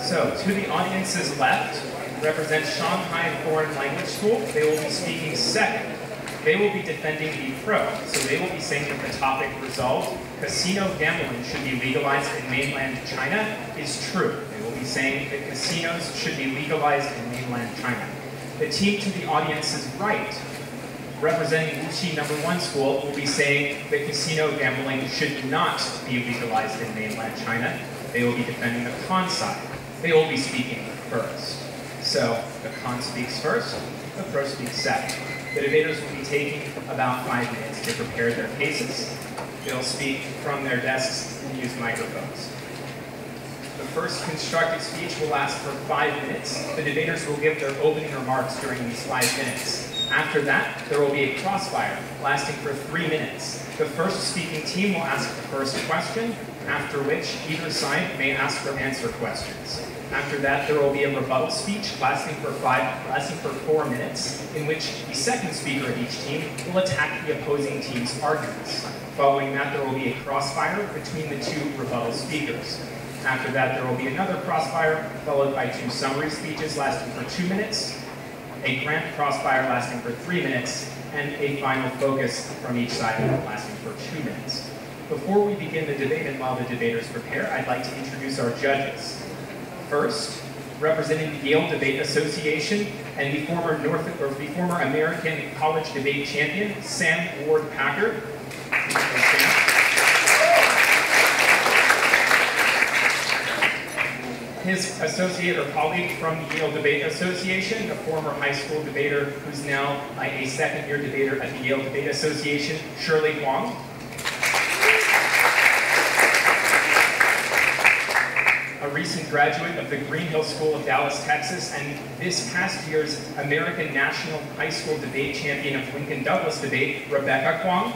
So, to the audience's left, represents Shanghai Foreign Language School. They will be speaking second. They will be defending the pro. So they will be saying that the topic resolved, casino gambling should be legalized in mainland China, is true. They will be saying that casinos should be legalized in mainland China. The team to the audience's right, representing Wuxi No. 1 School, will be saying that casino gambling should not be legalized in mainland China. They will be defending the con side. They will be speaking first. So the con speaks first, the pro speaks second. The debaters will be taking about 5 minutes to prepare their cases. They'll speak from their desks and use microphones. The first constructed speech will last for 5 minutes. The debaters will give their opening remarks during these 5 minutes. After that, there will be a crossfire lasting for 3 minutes. The first speaking team will ask the first question, after which either side may ask or answer questions. After that, there will be a rebuttal speech lasting for 4 minutes, in which the second speaker of each team will attack the opposing team's arguments. Following that, there will be a crossfire between the two rebuttal speakers. After that, there will be another crossfire, followed by 2 summary speeches lasting for 2 minutes, a grand crossfire lasting for 3 minutes, and a final focus from each side lasting for 2 minutes. Before we begin the debate and while the debaters prepare, I'd like to introduce our judges. First, representing the Yale Debate Association and the former American College Debate Champion, Sam Ward Packer. His associate or colleague from the Yale Debate Association, a former high school debater who's now a second-year debater at the Yale Debate Association, Shirley Huang. A recent graduate of the Greenhill School of Dallas, Texas, and this past year's American National High School Debate Champion of Lincoln Douglas Debate, Rebecca Huang.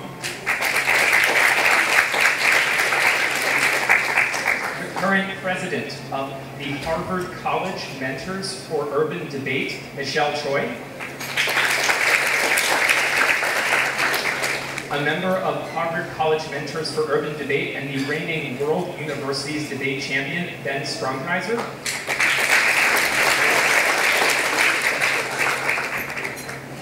The current president of the Harvard College Mentors for Urban Debate, Michelle Choi. A member of Harvard College Mentors for Urban Debate and the reigning World Universities Debate Champion, Ben Strumkaiser.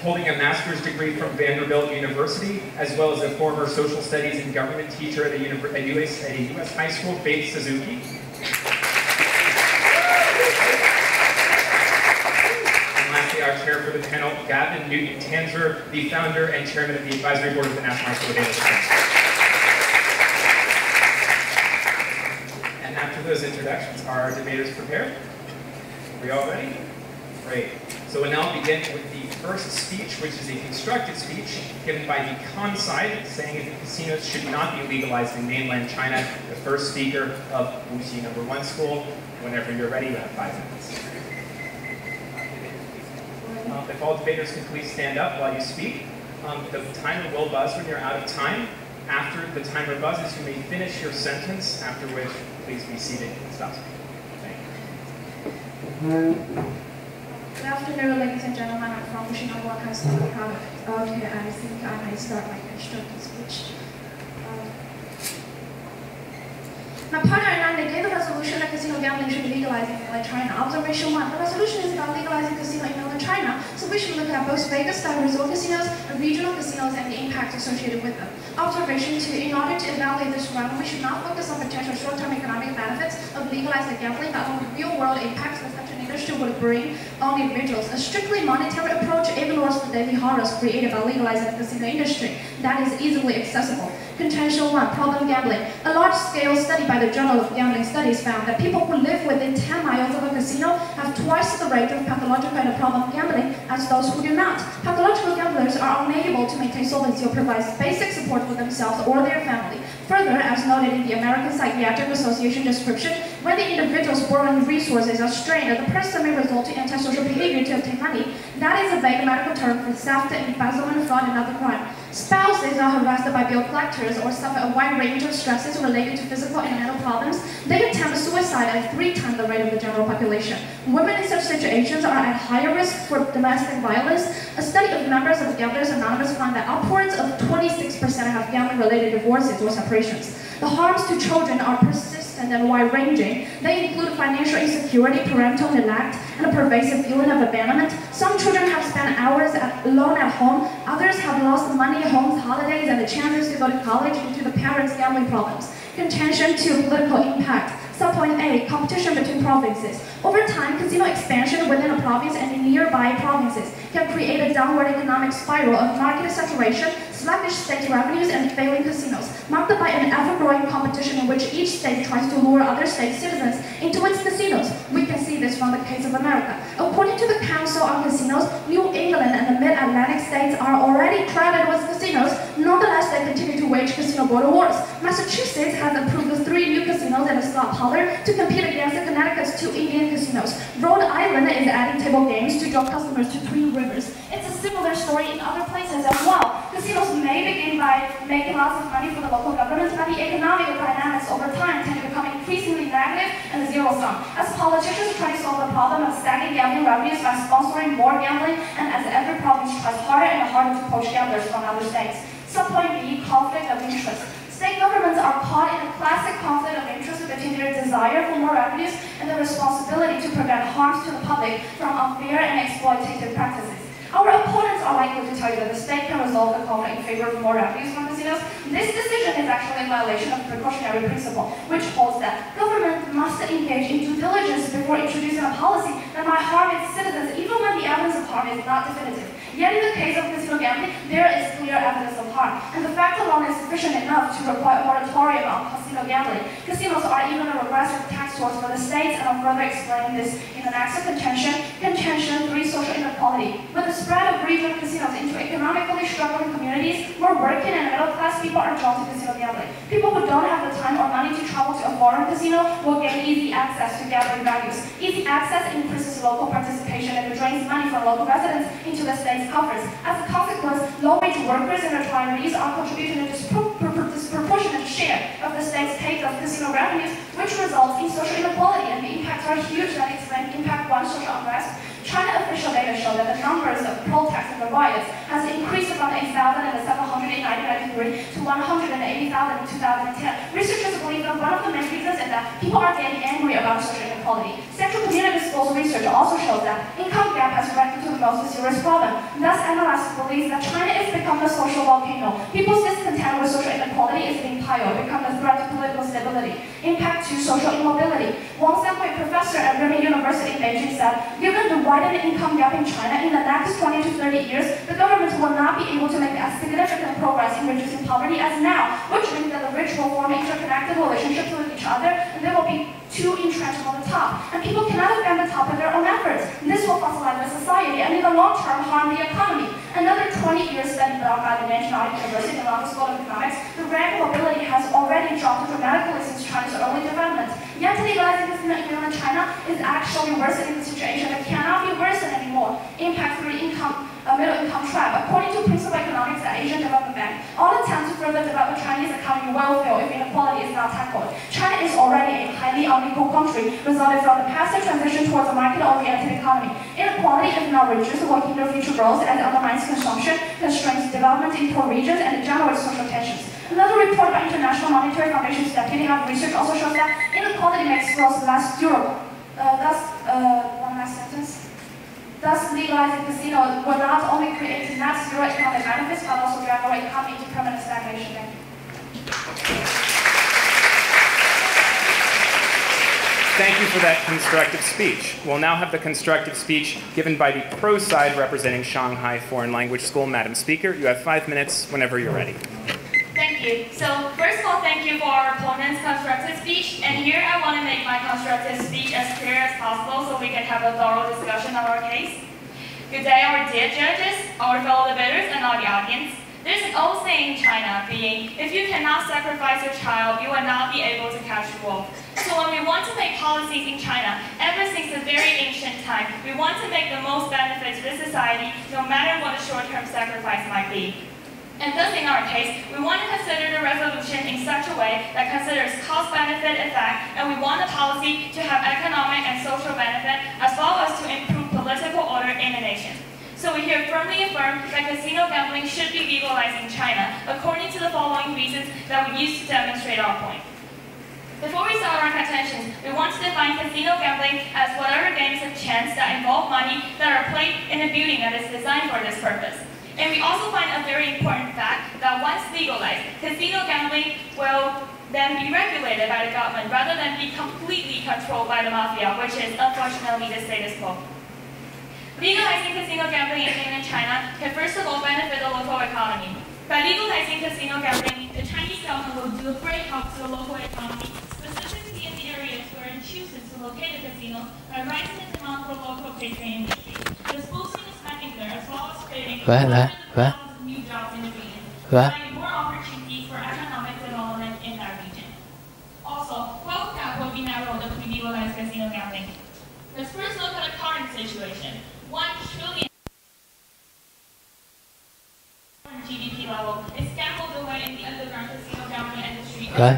Holding a master's degree from Vanderbilt University, as well as a former social studies and government teacher at a U.S. high school, Faith Suzuki. Our chair for the panel, Gavin Newton-Tanzer, the founder and chairman of the advisory board of the National High School Debate Association. And after those introductions, are our debaters prepared? Are we all ready? Great. So we'll now begin with the first speech, which is a constructed speech given by the con side, saying that casinos should not be legalized in mainland China. The first speaker of Wuxi No. 1 School. Whenever you're ready, you have 5 minutes. If all debaters can please stand up while you speak. The timer will buzz when you're out of time. After the timer buzzes, you may finish your sentence, after which please be seated and stop speaking. Thank you. Good afternoon, ladies and gentlemen. I'm from Wuxi No. 1 High School. Okay, I think I may start my constructed speech. My partner and I negated the resolution that casino gambling should be legalized in mainland China. Observation 1. The resolution is about legalizing casino in mainland China, so we should look at both Vegas-style resort casinos and regional casinos and the impact associated with them. Observation 2. In order to evaluate this one, we should not focus on potential short-term economic benefits of legalizing gambling, but on the real-world impacts that such an industry would bring on individuals. A strictly monetary approach ignores the daily horrors created by legalizing the casino industry that is easily accessible. Contention 1. Problem gambling. A large-scale study by the Journal of Gambling Studies found that people who live within 10 miles of a casino have twice the rate of pathological and problem gambling as those who do not. Pathological gamblers are unable to maintain solvency or provide basic support for themselves or their family. Further, as noted in the American Psychiatric Association description, when the individual's borrowing resources are strained, the person may result in antisocial behavior to obtain money. That is a vague medical term for theft, embezzlement, fraud, and other crime. Spouses are harassed by bill collectors or suffer a wide range of stresses related to physical and mental problems. They attempt suicide at 3 times the rate of the general population. Women in such situations are at higher risk for domestic violence. A study of members of Gamblers Anonymous found that upwards of 26% have gambling-related divorces or separations. The harms to children are persistent persistent and wide-ranging. They include financial insecurity, parental neglect, and a pervasive feeling of abandonment. Some children have spent hours alone at home. Others have lost money, homes, holidays, and the chances to go to college due to the parents' gambling problems. Contention to political impact. Subpoint A, competition between provinces. Over time, casino expansion within a province and in nearby provinces can create a downward economic spiral of market saturation, sluggish state revenues, and failing casinos, marked by an ever-growing competition in which each state tries to lure other state citizens into its casinos. We can see this from the case of America. According to the Council on Casinos, New England and the Mid-Atlantic states are already crowded with casinos. Nonetheless, they continue to wage casino border wars. Massachusetts has approved 3 new casinos and a slot parlor to compete against Connecticut's 2 Indian casinos. Rhode Island is adding table games to draw customers to Three Rivers. It's a similar story in other places as well. Casinos may begin by making lots of money for the local governments, but the economic dynamics over time tend to become increasingly negative and zero-sum. As politicians try to solve the problem of stacking gambling revenues by sponsoring more gambling, and as every province tries harder and harder to poach gamblers from other states. Subpoint B, conflict of interest. State governments are caught in a classic conflict of interest between their desire for more revenues and their responsibility to prevent harms to the public from unfair and exploitative practices. Our opponents are likely to tell you that the state can resolve the conflict in favor of more revenues from casinos. This decision is actually a violation of the precautionary principle, which holds that government must engage in due diligence before introducing a policy that might harm its citizens, even when the evidence of harm is not definitive. Yet in the case of casino gambling, there is clear evidence of harm, and the fact alone is sufficient enough to require a moratorium on casino gambling. Casinos are even a regressive tax source for the states, and I'll further explain this in the next contention. Contention 3, social inequality. With the spread of regional casinos into economically struggling communities, more working and middle-class people are drawn to casino gambling. People who don't have the time or money to travel to a foreign casino will gain easy access to gambling values. Easy access increases local participation and drains money from local residents into the state's coffers. As a consequence, low-wage workers and retirees are contributing a disproportionate share of the state's take of casino revenues, which results in social inequality, and the impacts are huge that explain Impact 1 social unrest. China official data show that the numbers of protests and riots has increased from 8,700 in 1993 to 180,000 in 2010. Researchers believe that one of the main reasons is that people are getting angry about social inequality. Central Community Schools research also shows that income gap has ranked into the most serious problem. Thus, analysts believe that China has become a social volcano. People's discontent with social inequality is being piled, becoming a threat to political stability. Impact 2, social immobility. Wang Xianghui, professor at Renmin University in Beijing, said, given the widened income gap in China, in the next 20 to 30 years, the government will not be able to make as significant progress in reducing poverty as now, which means that the rich will form interconnected relationships with each other, and there will be too entrenched on the top, and people cannot defend the top of their own efforts. This will fossilize the society and in the long term harm the economy. Another 20-year study done by the Nanjing University and London School of Economics, the rank of mobility has already dropped dramatically since China's early development. Yet legalizing casino in mainland China is actually worsening the situation that cannot be worsened anymore. Impact 3, middle income trap. According to Principal Economics at Asian Development Bank, all attempts to further develop Chinese economy will fail if inequality is not tackled. China is already a highly unequal country, resulting from the passive transition towards a market-oriented economy. Inequality is not reduced will hinder future growth and undermines consumption, constrains development in poor regions, and generates social tensions. Another report by International Monetary Foundation's Deputy Head of Research also shows that inequality makes growth less durable. One last sentence. Thus, legalizing casino will not only create net zero economic benefits, but also drive our economy into permanent stagnation. Thank you for that constructive speech. We'll now have the constructive speech given by the pro side representing Shanghai Foreign Language School. Madam Speaker, you have 5 minutes whenever you're ready. Thank you. So first of all, thank you for our opponent's constructive speech. And here I want to make my constructive speech as clear as possible so we can have a thorough discussion of our case. Good day, our dear judges, our fellow debaters, and all the audience. There's an old saying in China being, if you cannot sacrifice your child, you will not be able to catch a wolf. So when we want to make policies in China, ever since a very ancient time, we want to make the most benefit to the society, no matter what the short-term sacrifice might be. And thus, in our case, we want to consider the resolution in such a way that considers cost-benefit effect, and we want the policy to have economic and social benefit, as well as to improve political order in the nation. So we here firmly affirm that casino gambling should be legalized in China, according to the following reasons that we use to demonstrate our point. Before we start our contentions, we want to define casino gambling as whatever games of chance that involve money that are played in a building that is designed for this purpose. And we also find a very important fact that once legalized, casino gambling will then be regulated by the government rather than be completely controlled by the mafia, which is unfortunately the status quo. Legalizing casino gambling in mainland China can first of all benefit the local economy. By legalizing casino gambling, the Chinese government will do a great help to the local economy, specifically in the areas where it chooses to locate a casino by rising the demand for local catering industry. Thus boosting the spending there as well as creating hundreds of thousands of new jobs in the region, providing more opportunities for economic development in that region. Also, wealth gap will be narrowed if we legalize casino gambling. Let's first look at the current situation. 1 trillion GDP level is gambled away in the underground casino gambling industry. Poor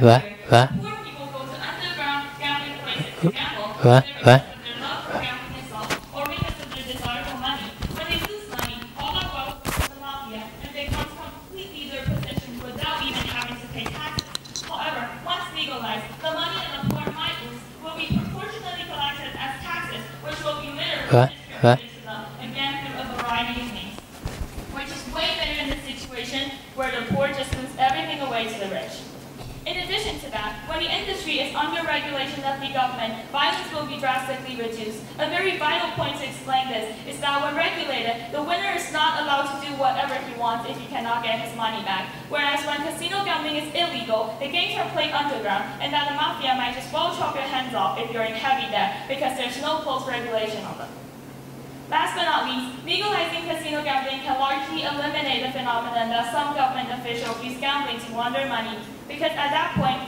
people go to underground gambling places to gamble because of their love for gambling itself or because of their desire for money. When they lose money, all that wealth goes to the mafia and becomes completely their possession without even having to pay taxes. However, once legalized, the money that the poor might lose will be proportionally collected as taxes, which will be later distributed to them, again through a variety of means. Which is way better in the situation where the poor just lose everything away to the rich. In addition to that, when the industry is under regulation of the government, violence will be drastically reduced. A very vital point to explain this is that when regulated, the winner is not allowed to do whatever he wants if he cannot get his money back. Whereas when casino gambling is illegal, the games are played underground, and that the mafia might just well chop your hands off if you're in heavy debt because there's no close regulation on them. Last but not least, legalizing casino gambling can largely eliminate the phenomenon that some government officials use gambling to launder money, because at that point,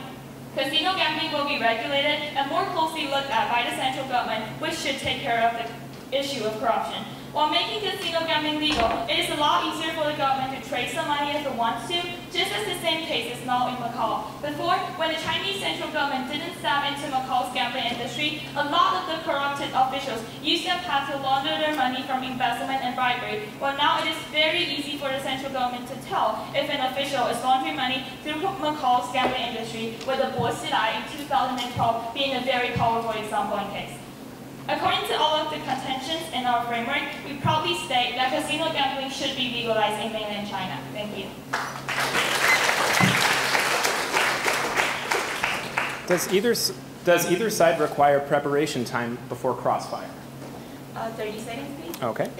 casino gambling will be regulated and more closely looked at by the central government, which should take care of the issue of corruption. While making casino gambling legal, it is a lot easier for the government to trace the money if it wants to, just as the same case is now in Macau. Before, when the Chinese central government didn't step into Macau's gambling industry, a lot of the corrupted officials used that path to launder their money from investment and bribery. Well, now it is very easy for the central government to tell if an official is laundering money through Macau's gambling industry, with the Bo Xilai in 2012 being a very powerful example and case. According to all of the contentions in our framework, we proudly state that casino gambling should be legalized in mainland China. Thank you. Does either side require preparation time before crossfire? 30 seconds, please. Okay.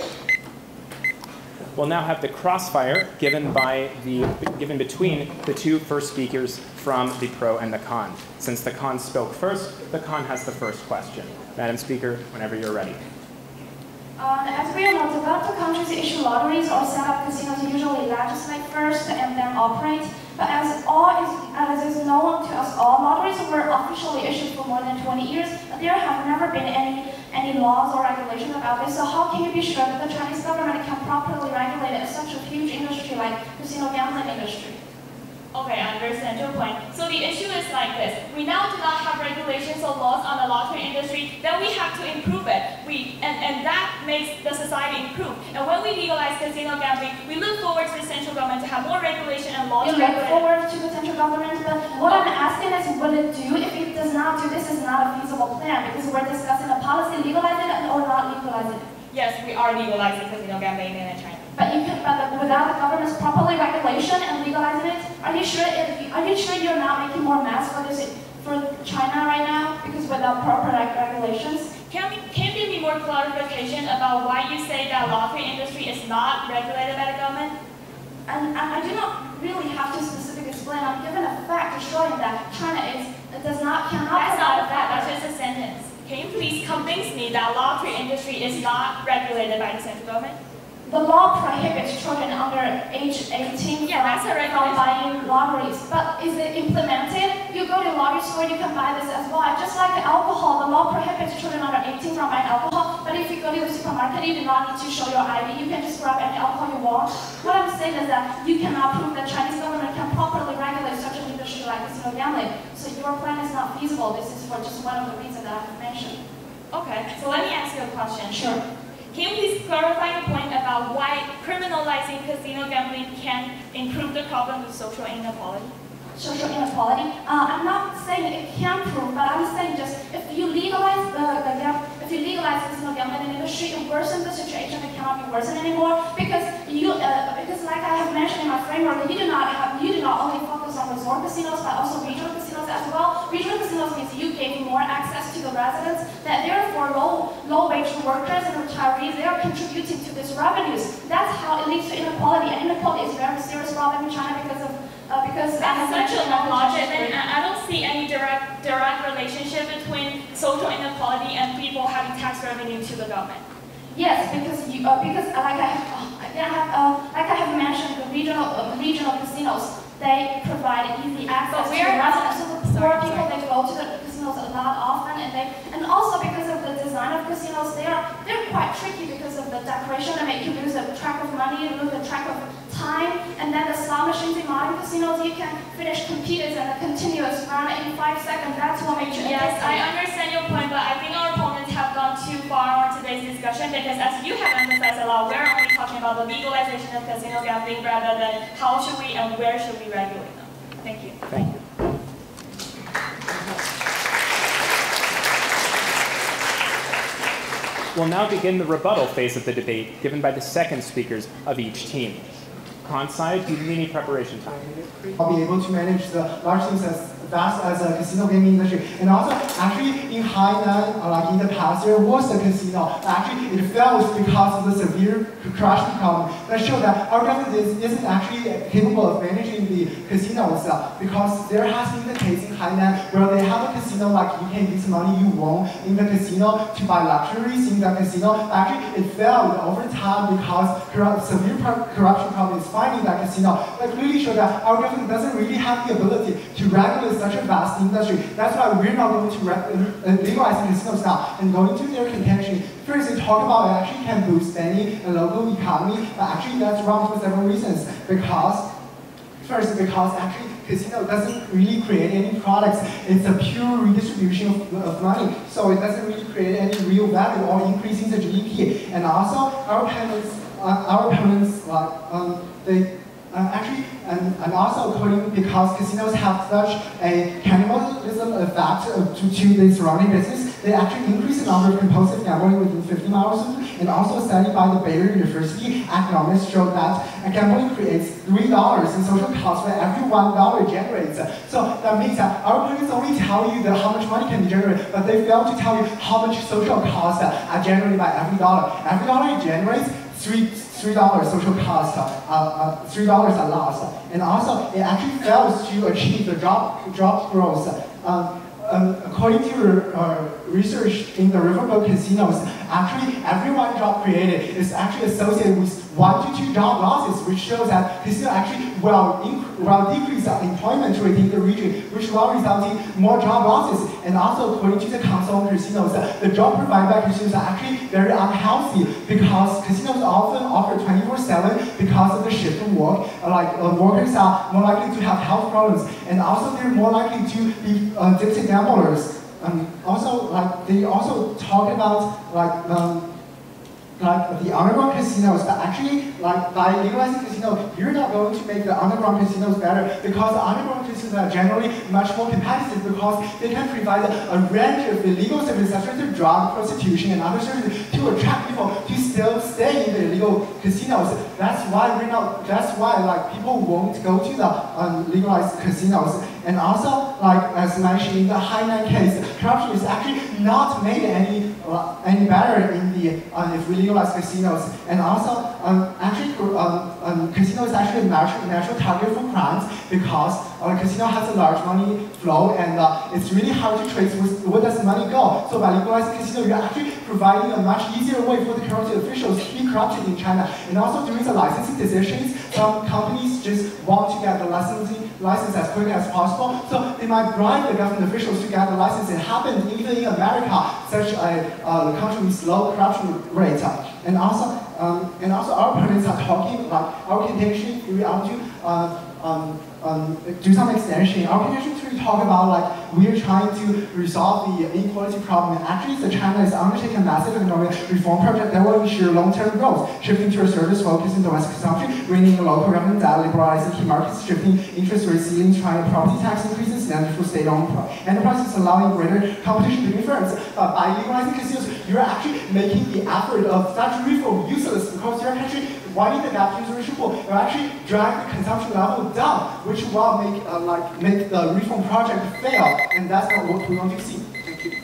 We'll now have the crossfire given between the two first speakers from the pro and the con. Since the con spoke first, the con has the first question. Madam Speaker, whenever you're ready. As we all know, developed countries issue lotteries or set up casinos usually legislate first and then operate. But as is known to us all, lotteries were officially issued for more than 20 years, but there have never been any laws or regulations about this. So how can you be sure that the Chinese government can properly regulate such a huge industry like casino gambling industry? Okay, I understand your point. So the issue is like this. We now do not have regulations or laws on the lottery industry, then we have to improve it. And that makes the society improve. And when we legalize casino gambling, we look forward to the central government to have more regulation and laws. You look forward to the central government, but what I'm asking is, will it do if it does not do this? Is not a feasible plan, because we're discussing a policy legalizing it or not legalizing it. Yes, we are legalizing casino gambling in China. But without the government's properly regulation and legalizing it, are you sure you're not making more mess for China right now? Because without proper regulations. Can there be more clarification about why you say that lottery industry is not regulated by the government? And I do not really have to specifically explain. I'm given a fact showing that China cannot. That's not a fact. That's just a sentence. Can you please convince me that lottery industry is not regulated by the central government? The law prohibits children under age 18 from buying lotteries. But is it implemented? You go to a lottery store, you can buy this as well. Just like the alcohol, the law prohibits children under 18 from buying alcohol. But if you go to the supermarket, you do not need to show your ID. You can just grab any alcohol you want. What I'm saying is that you cannot prove that Chinese government can properly regulate such an industry like casino gambling. So your plan is not feasible. This is for just one of the reasons that I've mentioned. Okay, so let me ask you a question. Sure. Can you please clarify the point about why criminalizing casino gambling can improve the problem of social inequality? social inequality. I'm not saying it can prove, but I'm saying just if you legalize casino gambling in the industry, it worsens the situation. It cannot be worsened anymore because like I have mentioned in my framework, you do not only focus on resort casinos but also regional casinos as well. Regional casinos means you give more access to the residents. That therefore low-wage workers and retirees, they are contributing to these revenues. That's how it leads to inequality, and inequality is a very serious problem in China because that's such a long logic, and I don't see any direct relationship between social inequality and people having tax revenue to the government. Yes, because like I have mentioned, the regional casinos, they provide easy access to residents. So the poor people, they go to the casinos a lot often, and also because of the design of casinos, they're quite tricky because of the decoration. They make you lose track of money, lose track of time, and then the slot machines in modern casinos, you can finish computers in a continuous run in 5 seconds. That's what makes you Yes, I understand your point, but I think our opponents have gone too far on today's discussion because as you have emphasized a lot, we're only talking about the legalization of casino gambling rather than how should we and where should we regulate them. Thank you. Thank you. We'll now begin the rebuttal phase of the debate given by the second speakers of each team. Conside, do you need any preparation time? I'll be able to manage the large teams as fast as a casino gaming industry. And also, actually, in Hainan, like in the past, there was a casino. Actually, it fails because of the severe corruption problem. That shows that our government isn't actually capable of managing the casinos because there has been the case in Hainan where they have a casino like you can use money you won in the casino to buy luxuries in the casino. Actually, it failed over time because severe corruption problem is finding that casino. That really shows that our government doesn't really have the ability to regulate such a vast industry. That's why we're not going to legalize casinos now. And going to their contention, first they talk about it actually can boost spending and local economy, but actually that's wrong for several reasons. First, because actually casino doesn't really create any products. It's a pure redistribution of money. So it doesn't really create any real value or increasing the GDP. And also our opponents because casinos have such a cannibalism effect to the surrounding business, they actually increase the number of compulsive gambling within 50 miles. And also a study by the Baylor University economists showed that gambling creates $3 in social costs for every $1 it generates. So that means that our opponents only tell you that how much money can be generated, but they fail to tell you how much social costs are generated by every dollar. Every dollar it generates, $3 social cost, $3 are lost. And also, it actually fails to achieve the job growth. According to research in the riverboat casinos, actually every one job created is actually associated with 1 to 2 job losses, which shows that casinos actually will decrease the employment rate in the region, which will result in more job losses. And also, according to the Council on Casinos, the job provided by casinos are actually very unhealthy because casinos often offer 24/7 because of the shift of work. Workers are more likely to have health problems, and also they're more likely to be addicted gamblers. They also talk about the underground casinos, but actually, by legalizing casinos, you're not going to make the underground casinos better because the underground casinos are generally much more competitive because they can provide a range of illegal services such as drug, prostitution, and other services to attract people to still stay in the illegal casinos. That's why people won't go to the legalized casinos. And also, as mentioned in the Hainan case, corruption is actually not made any better in the if we legalize casinos. And also, casino is actually a natural target for crimes because a casino has a large money flow and it's really hard to trace where does money go. So by legalizing casino, you're actually providing a much easier way for the corrupt officials to be corrupted in China. And also during the licensing decisions, some companies just want to get the license as quick as possible. So they might bribe the government officials to get the license. It happened even in America, such a country with low corruption rate. And also our opponents are talking about our contention. We argue do some extension. Our contention to talk about like we are trying to resolve the inequality problem. And actually, China is undertaking a massive economic reform project that will ensure long-term growth, shifting to a service focus in domestic consumption, bringing local government data, liberalizing key markets, shifting interest rate ceilings, trying property tax increases, and for state-owned enterprises, allowing greater competition between firms. By legalizing casinos, you're actually making the effort of statutory reform useless because you're actually widening the gap between rich and poor. You actually drag the consumption level down, which will make the reform project fail, and that's not what we want to see. Thank you.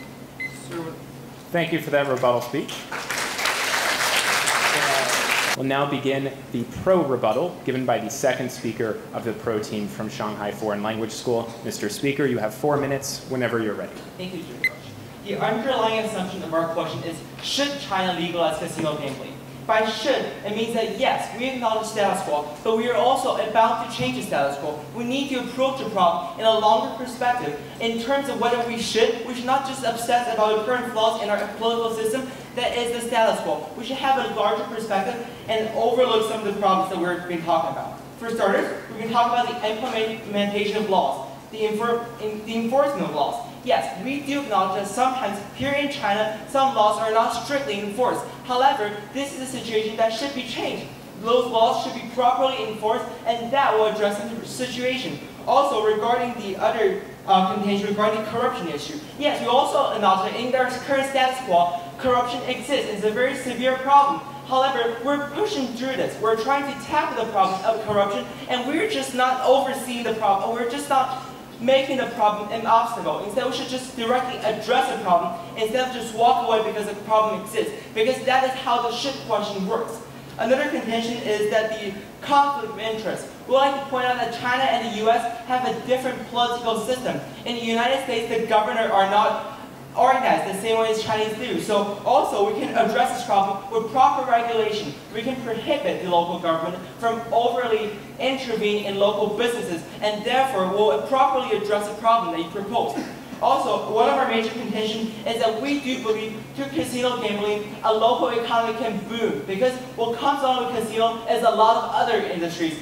Thank you for that rebuttal speech. We'll now begin the pro rebuttal given by the second speaker of the pro team from Shanghai Foreign Language School. Mr. Speaker, you have 4 minutes whenever you're ready. Thank you, George. The underlying assumption of our question is, should China legalize casino gambling? By should, it means that yes, we acknowledge status quo, but we are also about to change the status quo. We need to approach the problem in a longer perspective. In terms of whether we should not just obsess about the current flaws in our political system that is the status quo. We should have a larger perspective and overlook some of the problems that we've been talking about. For starters, we can talk about the implementation of laws, the enforcement of laws. Yes, we do acknowledge that sometimes here in China, some laws are not strictly enforced. However, this is a situation that should be changed. Those laws should be properly enforced, and that will address the situation. Also, regarding the other contention regarding the corruption issue, yes, we also acknowledge that in their current status quo, corruption exists. It's a very severe problem. However, we're pushing through this. We're trying to tackle the problem of corruption, and we're just not overseeing the problem. We're just not making the problem an obstacle. Instead, we should just directly address the problem instead of just walk away because the problem exists. Because that is how the should question works. Another contention is that the conflict of interest. We'd like to point out that China and the US have a different political system. In the United States, the governor are not organized the same way as Chinese do. So also we can address this problem with proper regulation. We can prohibit the local government from overly intervening in local businesses, and therefore will properly address the problem that you propose. Also, one of our major contentions is that we do believe through casino gambling, a local economy can boom, because what comes along with casino is a lot of other industries.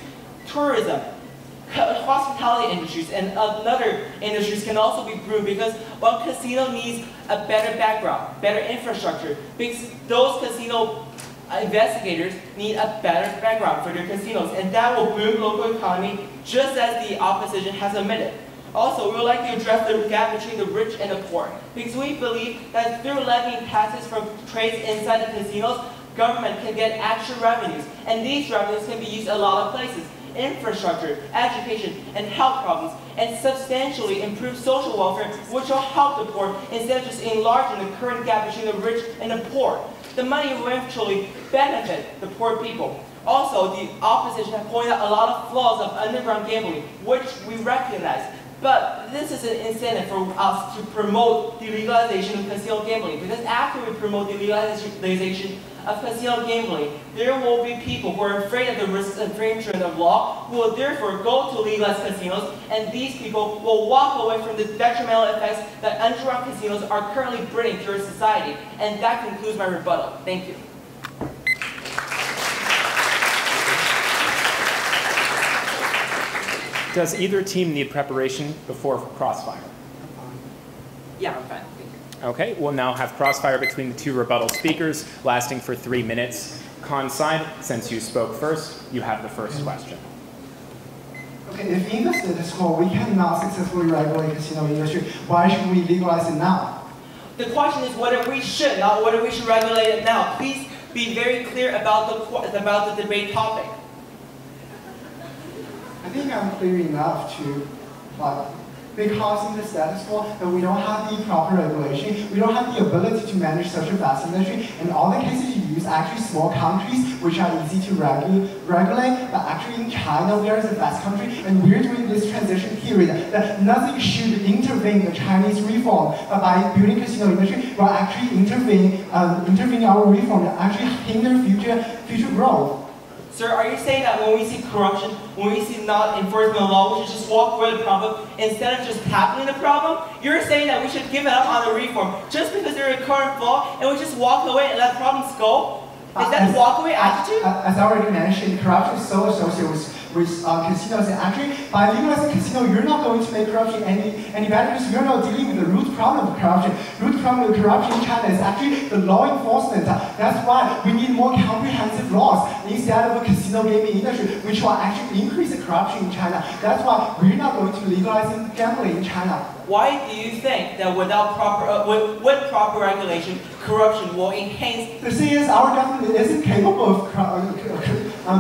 Tourism, hospitality industries, and other industries can also be boomed because one casino needs a better background, better infrastructure, because those casino investigators need a better background for their casinos, and that will boom local economy just as the opposition has admitted. Also, we would like to address the gap between the rich and the poor, because we believe that through levying taxes from trades inside the casinos, government can get extra revenues, and these revenues can be used a lot of places. Infrastructure, education, and health problems, and substantially improve social welfare, which will help the poor instead of just enlarging the current gap between the rich and the poor. The money will eventually benefit the poor people. Also, the opposition have pointed out a lot of flaws of underground gambling, which we recognize. But this is an incentive for us to promote the legalization of casino gambling, because after we promote the legalization of casino gambling, there will be people who are afraid of the risks of infringement of law, who will therefore go to legalized casinos, and these people will walk away from the detrimental effects that underground casinos are currently bringing to our society. And that concludes my rebuttal. Thank you. Does either team need preparation before crossfire? Yeah, I'm fine. Thank you. Okay, we'll now have crossfire between the two rebuttal speakers, lasting for 3 minutes. Con side, since you spoke first, you have the first question. Okay, if in the status quo we cannot successfully regulate casino industry, why should we legalize it now? The question is whether we should, not whether we should regulate it now. Please be very clear about the debate topic. I think I'm clear enough to, because in the status quo that we don't have the proper regulation, we don't have the ability to manage such a vast industry, and all the cases you use are actually small countries which are easy to regulate, but actually in China we are a vast country, and we're doing this transition period that nothing should intervene the Chinese reform, but by building casino industry, we're actually intervening our reform that actually hinder future growth. Sir, are you saying that when we see corruption, when we see not enforcement of law, we should just walk away the problem instead of just tackling the problem? You're saying that we should give it up on the reform just because there's a current flaw and we just walk away and let problems go? Is that a walk-away attitude? As I already mentioned, corruption is so associated with with casinos. And actually, by legalizing casino, you're not going to make corruption any better because you're not dealing with the root problem of corruption. Root problem of corruption in China is actually the law enforcement. That's why we need more comprehensive laws instead of a casino gaming industry, which will actually increase the corruption in China. That's why we're not going to legalize gambling in China. Why do you think that without with proper regulation, corruption will enhance? The thing is, our government isn't capable of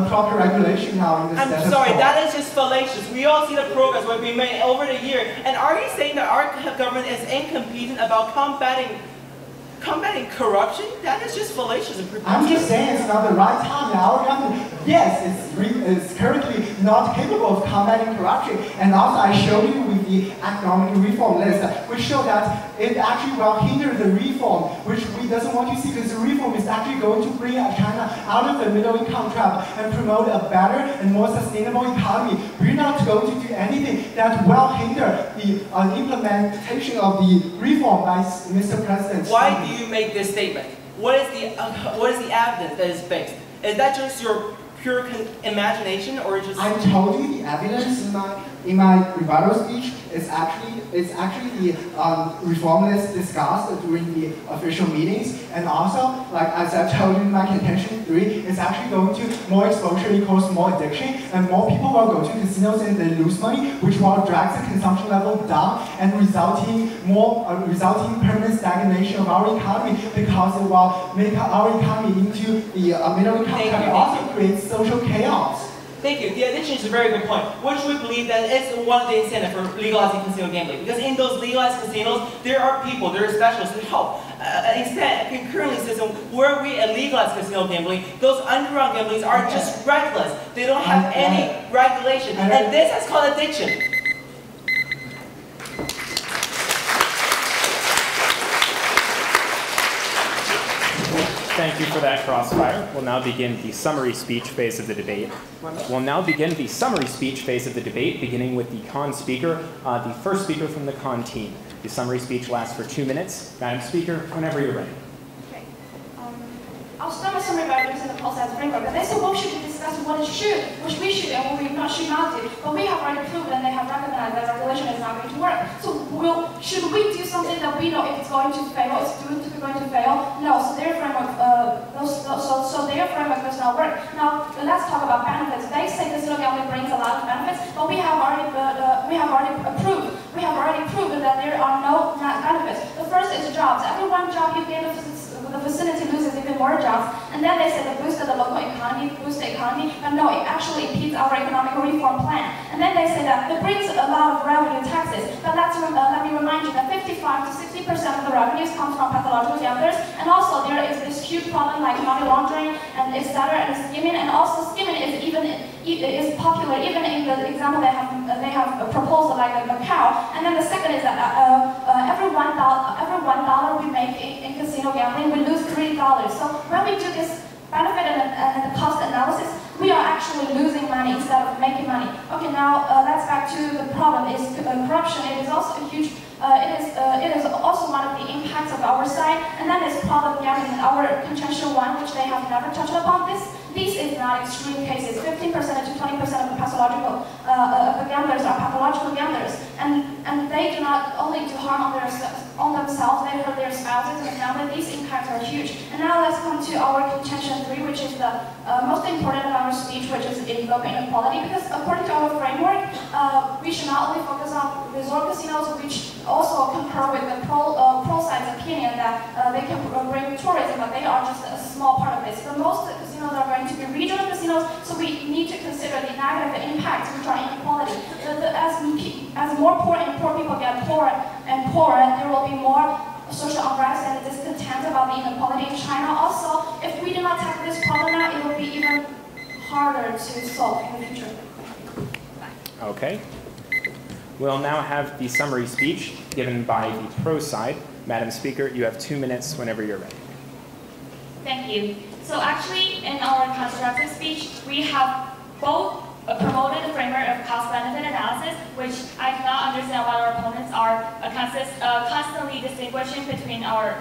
proper regulation now in the I'm sorry, that is just fallacious. We all see the progress we've been made over the year. And are you saying that our government is incompetent about combating corruption? That is just fallacious and preposterous. I'm just saying it's not the right time. Our government, yes, it's currently not capable of combating corruption. And also I showed you with the economic reform list, which show that it actually will hinder the reform, which we doesn't want to see because the reform is actually going to bring China out of the middle income trap and promote a better and more sustainable economy. We're not going to do anything that will hinder the implementation of the reform by Mr. President. Why do you make this statement? What is the evidence that is based? Is that just your pure imagination, or just? I told you the evidence in my rebuttal speech. It's actually the reform list discussed during the official meetings, and also, like as I told you in my contention 3, it's actually going to more exposure equals more addiction, and more people will go to casinos and they lose money, which will drag the consumption level down and resulting permanent stagnation of our economy because it will make our economy into the middle income trap. It also creates social chaos. Thank you. The addiction is a very good point, which we believe that it's one of the incentives for legalizing casino gambling. Because in those legalized casinos, there are people, there are specialists who help. Instead, concurrently system, where we legalize casino gambling, those underground gamblings are just reckless. They don't have any regulation. And this is called addiction. Thank you for that crossfire. We'll now begin the summary speech phase of the debate. Beginning with the con speaker, the first speaker from the con team. The summary speech lasts for 2 minutes. Madam Speaker, whenever you're ready. Okay. I'll start my summary by using the process framework. They say what should be discussed, what we should and what we should not do. But we have already proven and they have recognized that regulation is not going to work. So should we do something that we know if it's going to fail, it's going to fail? No. So their framework, their framework does not work. Now let's talk about benefits. They say casino gambling brings a lot of benefits, but we have already proven that there are no benefits. The first is jobs. Every one job you give the vicinity loses even more jobs. And then they say they boosted the local economy, boost the economy, but no, it actually impedes our economic reform plan. And then they say that it brings a lot of revenue taxes. But let me remind you that 55 to 60% of the revenues come from pathological gamblers, and also there is this huge problem like money laundering and etc. and skimming, and also skimming is popular even in the example they have proposed like a Macau. And then the second is that every $1 we make in casino gambling, we lose $3. So when we do this benefit and cost analysis, we are actually losing money instead of making money. Okay, now let's back to the problem. Is corruption? It is also a huge. It is also one of the impacts of our side, and that is problem gambling in our contention 1, which they have never touched upon. This is not extreme cases. 15% to 20% of the pathological gamblers are pathological gamblers, and they do not only do harm on themselves, they hurt their spouses and family. These impacts are huge. And now let's come to our contention 3, which is the most important of our speech, which is invoking inequality. Because according to our framework, we should not only focus on resort casinos, which also concur with the pro side's opinion that they can bring tourism, but they are just a small part of this. The most casinos are going to be regional casinos, so we need to consider the negative impacts, which are inequality. As more poor people get poorer and poorer, there will be more social unrest and discontent about the inequality in China. Also, if we do not tackle this problem now, it will be even harder to solve in the future. Okay. We'll now have the summary speech given by the pro side. Madam Speaker, you have 2 minutes whenever you're ready. Thank you. So actually, in our constructive speech, we have both promoted the framework of cost-benefit analysis, which I cannot understand why our opponents are constantly distinguishing between our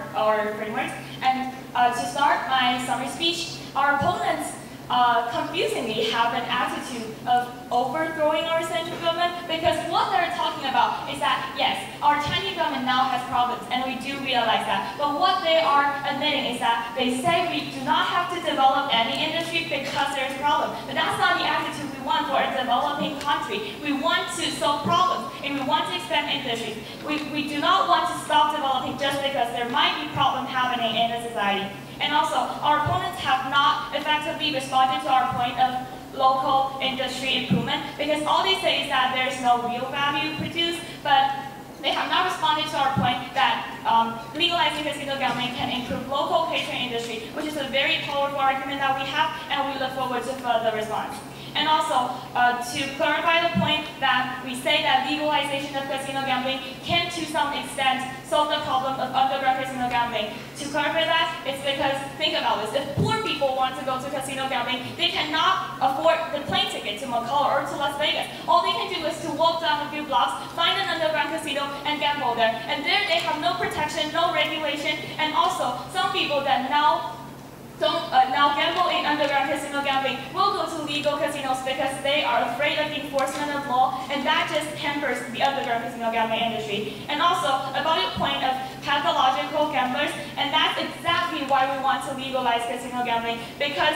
frameworks. And to start my summary speech, our opponents confusingly have an attitude of overthrowing our central government, because what they're talking about is that, yes, our Chinese government now has problems, and we do realize that. But what they are admitting is that they say we do not have to develop any industry because there's a problem. But that's not the attitude we want for a developing country. We want to solve problems, and we want to expand industries. We do not want to stop developing just because there might be problems happening in the society. And also, our opponents have not effectively responded to our point of local industry improvement, because all they say is that there is no real value produced, but they have not responded to our point that legalizing casino gambling can improve local catering industry, which is a very powerful argument that we have, and we look forward to further response. And also, to clarify the point that we say that legalization of casino gambling can, to some extent, solve the problem of underground casino gambling. To clarify that, it's because, think about this, if poor people want to go to casino gambling, they cannot afford the plane ticket to Macau or to Las Vegas. All they can do is to walk down a few blocks, find an underground casino, and gamble there. And there they have no protection, no regulation, and also, some people that now gamble in underground casino gambling will go to legal casinos because they are afraid of the enforcement of law, and that just hampers the underground casino gambling industry. And also, about the point of pathological gamblers, and that's exactly why we want to legalize casino gambling, because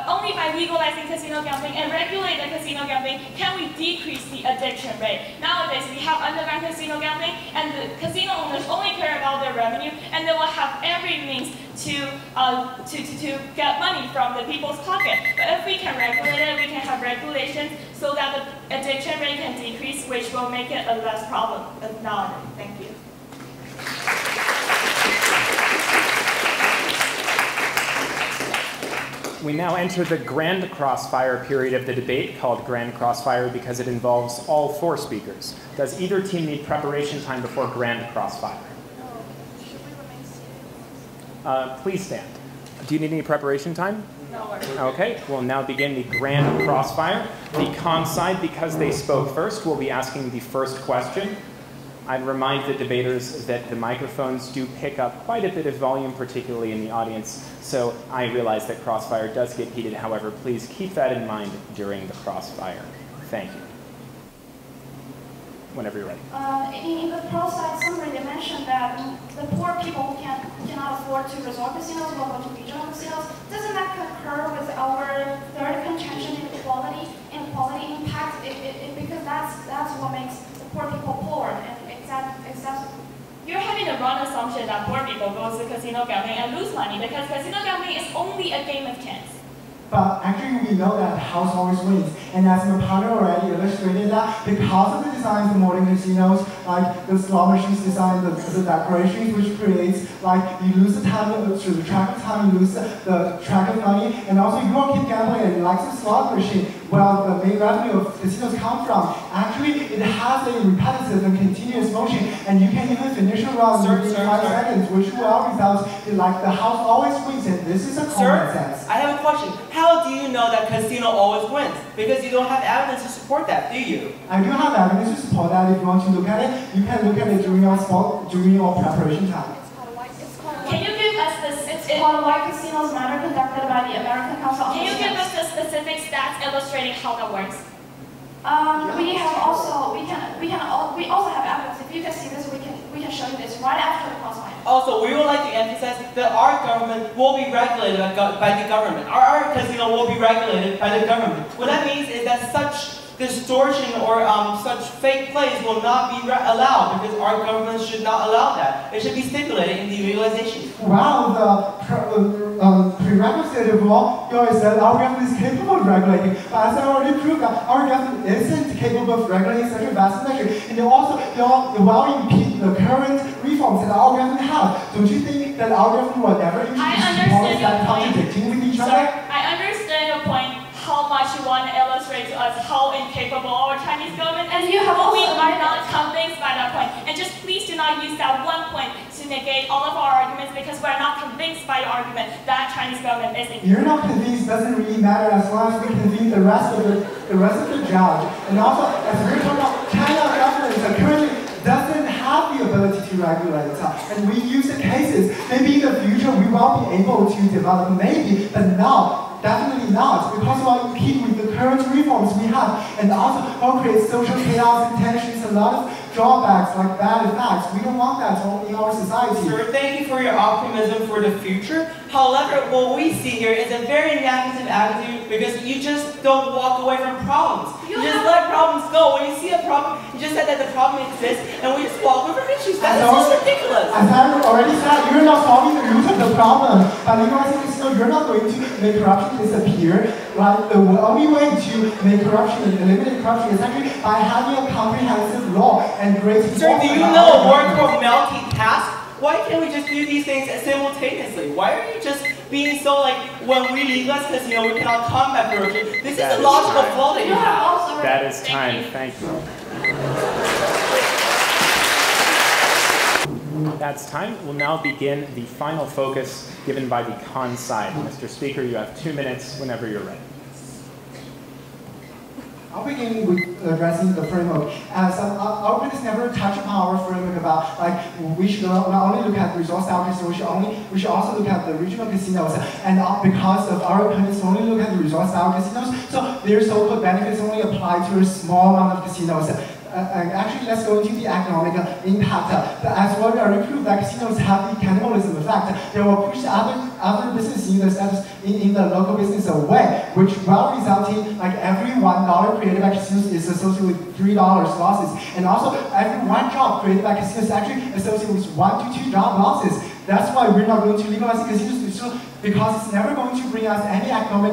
only by legalizing casino gambling and regulating casino gambling can we decrease the addiction rate. Nowadays, we have underground casino gambling, and the casino owners only care about their revenue, and they will have every means to get money from the people's pocket. But if we can regulate it, we can have regulations so that the addiction rate can decrease, which will make it a less problem nowadays. Thank you. We now enter the grand crossfire period of the debate, called grand crossfire because it involves all four speakers. Does either team need preparation time before grand crossfire? Please stand. Do you need any preparation time? No. Okay, we'll now begin the grand crossfire. The con side, because they spoke first, will be asking the first question. I'd remind the debaters that the microphones do pick up quite a bit of volume, particularly in the audience, so I realize that crossfire does get heated. However, please keep that in mind during the crossfire. Thank you. Whenever you're ready. In the pro side summary, they mentioned that the poor people who cannot afford to resort casinos will go to regional casinos. Doesn't that concur with our third contention, inequality impact? Because that's what makes the poor people poor, and you're having the wrong assumption that poor people go to casino gambling and lose money, because casino gambling is only a game of chance. But actually, we know that house always wins. And as my partner already illustrated that, because of the designs of modern casinos, like the slot machines design, the decorations, which creates, like, you lose the time, through the track of time, you lose the track of money, and also you will keep gambling and like the slot machine, well, the main revenue of casinos come from. Actually, it has a repetitive and continuous motion, and you can even finish a round within 5 seconds, which will result in, like, the house always wins, and this is a common sense. I have a question. How do you know that casino always wins? Because you don't have evidence to support that, do you? I do have evidence to support that. If you want to look at it, you can look at it during your preparation time. Can you give us It's called Why Casinos Matter, conducted by the American Council. Can you give us the specific stats illustrating how that works? We also have evidence. If you can see this, we can show you this right after the crossfire. Also, we would like to emphasize that our government will be regulated by the government. Our casino will be regulated by the government. What that means is that such distortion or such fake plays will not be allowed, because our government should not allow that. It should be stipulated in the legalization. Wow, the prerequisite of law, you always said our government is capable of regulating, but as I already proved that our government isn't capable of regulating such a vast industry, and also while impede the current reforms that our government has. Don't you think that our government will never introduce policies that contradicting with each other? I understand your point. How much you want to illustrate to us how incapable our Chinese government is. And you have we also are not convinced by that point. And just please do not use that one point to negate all of our arguments, because we're not convinced by your argument that Chinese government is incapable. You're not convinced doesn't really matter as long as we convince the rest of the judge. And also, as we're talking about, China government currently doesn't have the ability ability to regulate. And we use the cases. Maybe in the future we will be able to develop, maybe, but now, definitely not, because we are impede with the current reforms we have, and also will create social chaos and tensions, a lot of drawbacks, like bad effects. We don't want that in our society. Sir, thank you for your optimism for the future. However, what we see here is a very negative attitude because you just don't walk away from problems. You just let problems go. When you see a problem, you just said that the problem exists, and we just walk away from issues. That's just ridiculous. As I already said, you're not solving the root of the problem. By legalizing casino, you're not going to make corruption disappear. Right? The only way to make corruption and eliminate corruption is actually by having a comprehensive law and great. Sir, do you know a word called multitask? Why can't we just do these things simultaneously? Why are you just being so like, when we legalize casino, we cannot combat corruption? This is a logical flaw that you have. That is time. Thank you. That's time. We'll now begin the final focus given by the con side. Mr. Speaker, you have 2 minutes whenever you're ready. I'll begin with addressing the framework. As our critics never touch upon our framework about, like, we should not only look at resort-style casinos, we should also look at the regional casinos. And because of our critics only look at the resort-style casinos, so their so-called benefits only apply to a small amount of casinos. Actually, let's go into the economic impact. As well, we already proved that casinos have the cannibalism effect. They will push other business units in the local business away, which will result in like every $1 created by casinos is associated with $3 losses. And also, every one job created by casinos is actually associated with 1 to 2 job losses. That's why we're not going to legalize casinos, because it's never going to bring us any economic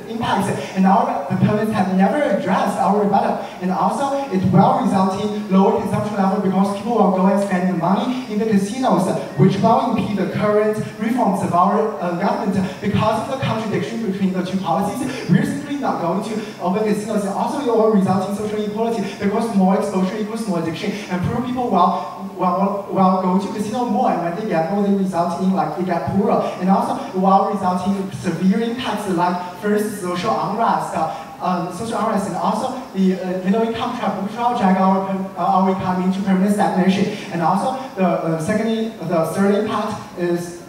impacts, and our opponents have never addressed our rebuttal. And also, it will result in lower consumption level because people will go and spend money in the casinos, which will impede the current reforms of our government. Because of the contradiction between the two policies, we're simply not going to open casinos. And also, it will result in social inequality because more exposure equals more addiction, and poor people will go to casino more, and when they gamble, they result in like they get poorer, and also will result in severe impacts like first social unrest, and also the middle income trap, which will drag our economy into permanent stagnation. And also the third impact is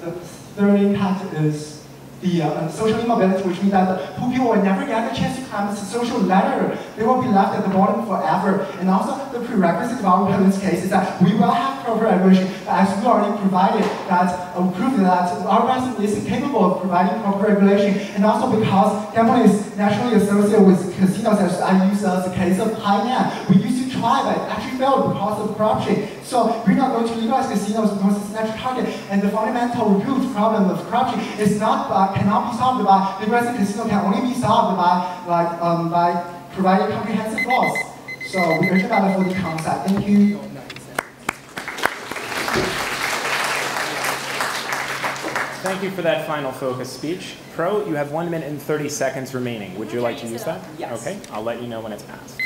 the social immobility, which means that the poor people will never get a chance to climb the social ladder. They will be left at the bottom forever. And also, the prerequisite of our opponent's case is that we will have proper regulation, as we already provided that, proved that our government is incapable of providing proper regulation. And also because gambling is naturally associated with casinos, as I use as the case of Hainan. We used to try, but actually failed because of corruption. So we're not going to legalize casinos because it's a natural target. And the fundamental root problem of corruption is cannot be solved by legalizing casino. Can only be solved by providing comprehensive laws. So we urge a battle for the concept. Thank you. Thank you for that final focus speech. Pro, you have 1 minute and 30 seconds remaining. Would you like to use that? Yes. Okay, I'll let you know when it's passed.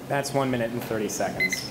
That's 1 minute and 30 seconds.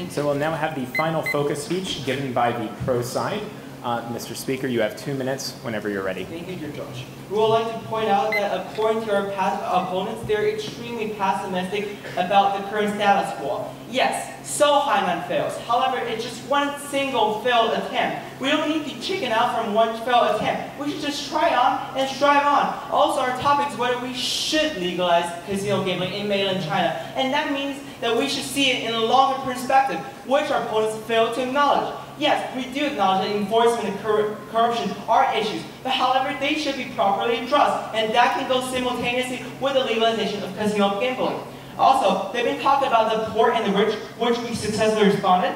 So we'll now have the final focus speech given by the pro side. Mr. Speaker, you have 2 minutes whenever you're ready. Thank you, George. We would like to point out that according to our past opponents, they're extremely pessimistic about the current status quo. Yes, so Hainan fails. However, it's just one single failed attempt. We don't need to chicken out from one failed attempt. We should just try on and strive on. Also, our topic is whether we should legalize casino gambling in mainland China. And that means that we should see it in a longer perspective, which our opponents fail to acknowledge. Yes, we do acknowledge that enforcement and corruption are issues, but however, they should be properly addressed, and that can go simultaneously with the legalization of casino gambling. Also, they've been talking about the poor and the rich, which we successfully responded.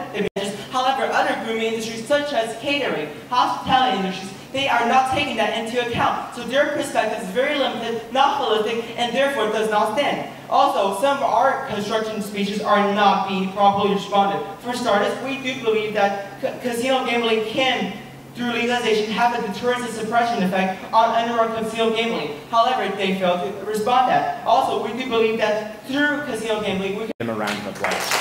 However, other grooming industries such as catering, hospitality industries, they are not taking that into account. So their perspective is very limited, not holistic, and therefore does not stand. Also, some of our construction speeches are not being properly responded. For starters, we do believe that casino gambling can, through legalization, have a deterrence and suppression effect on underworld casino gambling. However, they fail to respond to that. Also, we do believe that through casino gambling, we can... Give them a round of applause.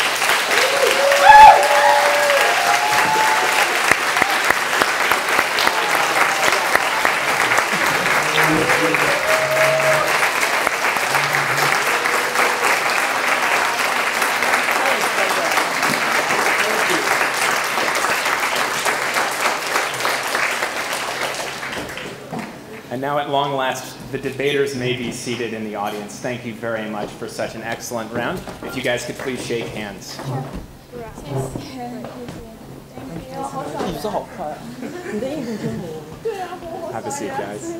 And now at long last, the debaters may be seated in the audience. Thank you very much for such an excellent round. If you guys could please shake hands. Have a seat, guys.